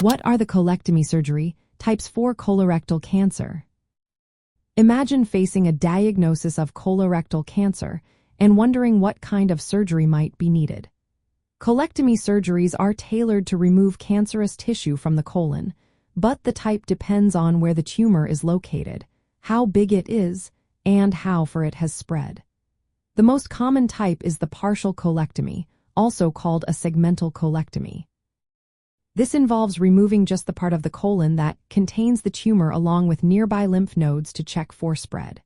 What are the colectomy surgery types for colorectal cancer? Imagine facing a diagnosis of colorectal cancer and wondering what kind of surgery might be needed. Colectomy surgeries are tailored to remove cancerous tissue from the colon, but the type depends on where the tumor is located, how big it is, and how far it has spread. The most common type is the partial colectomy, also called a segmental colectomy. This involves removing just the part of the colon that contains the tumor along with nearby lymph nodes to check for spread.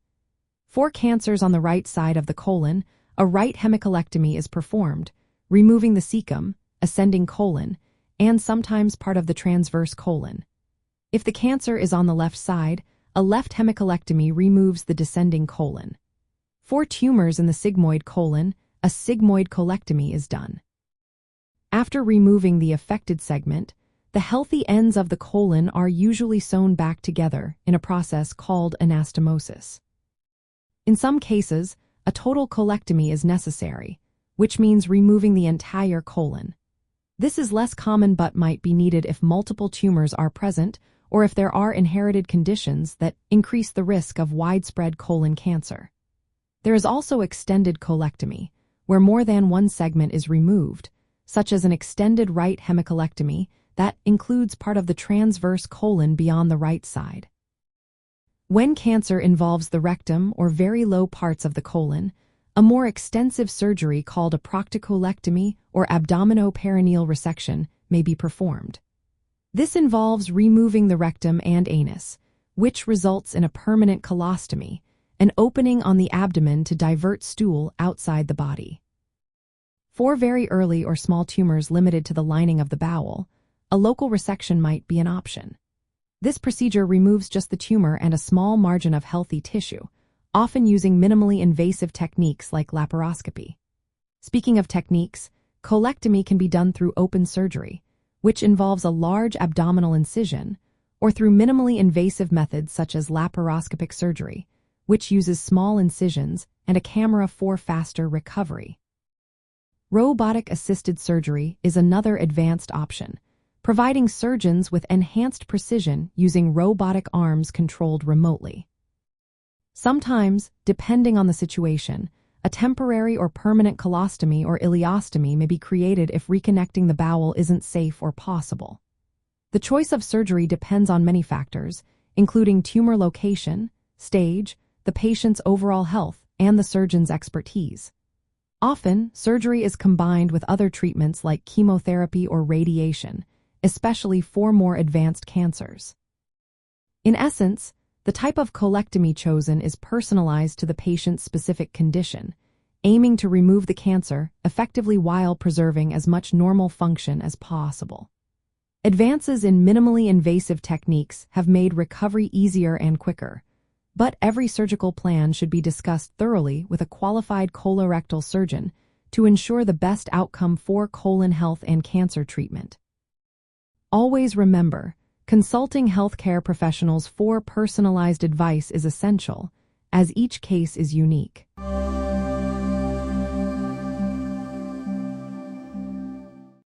For cancers on the right side of the colon, a right hemicolectomy is performed, removing the cecum, ascending colon, and sometimes part of the transverse colon. If the cancer is on the left side, a left hemicolectomy removes the descending colon. For tumors in the sigmoid colon, a sigmoid colectomy is done. After removing the affected segment, the healthy ends of the colon are usually sewn back together in a process called anastomosis. In some cases, a total colectomy is necessary, which means removing the entire colon. This is less common but might be needed if multiple tumors are present or if there are inherited conditions that increase the risk of widespread colon cancer. There is also extended colectomy, where more than one segment is removed, such as an extended right hemicolectomy that includes part of the transverse colon beyond the right side. When cancer involves the rectum or very low parts of the colon, a more extensive surgery called a proctocolectomy or abdominoperineal resection may be performed. This involves removing the rectum and anus, which results in a permanent colostomy, an opening on the abdomen to divert stool outside the body. For very early or small tumors limited to the lining of the bowel, a local resection might be an option. This procedure removes just the tumor and a small margin of healthy tissue, often using minimally invasive techniques like laparoscopy. Speaking of techniques, colectomy can be done through open surgery, which involves a large abdominal incision, or through minimally invasive methods such as laparoscopic surgery, which uses small incisions and a camera for faster recovery. Robotic-assisted surgery is another advanced option, providing surgeons with enhanced precision using robotic arms controlled remotely. Sometimes, depending on the situation, a temporary or permanent colostomy or ileostomy may be created if reconnecting the bowel isn't safe or possible. The choice of surgery depends on many factors, including tumor location, stage, the patient's overall health, and the surgeon's expertise. Often, surgery is combined with other treatments like chemotherapy or radiation, especially for more advanced cancers. In essence, the type of colectomy chosen is personalized to the patient's specific condition, aiming to remove the cancer effectively while preserving as much normal function as possible. Advances in minimally invasive techniques have made recovery easier and quicker, but every surgical plan should be discussed thoroughly with a qualified colorectal surgeon to ensure the best outcome for colon health and cancer treatment. Always remember, consulting healthcare professionals for personalized advice is essential, as each case is unique.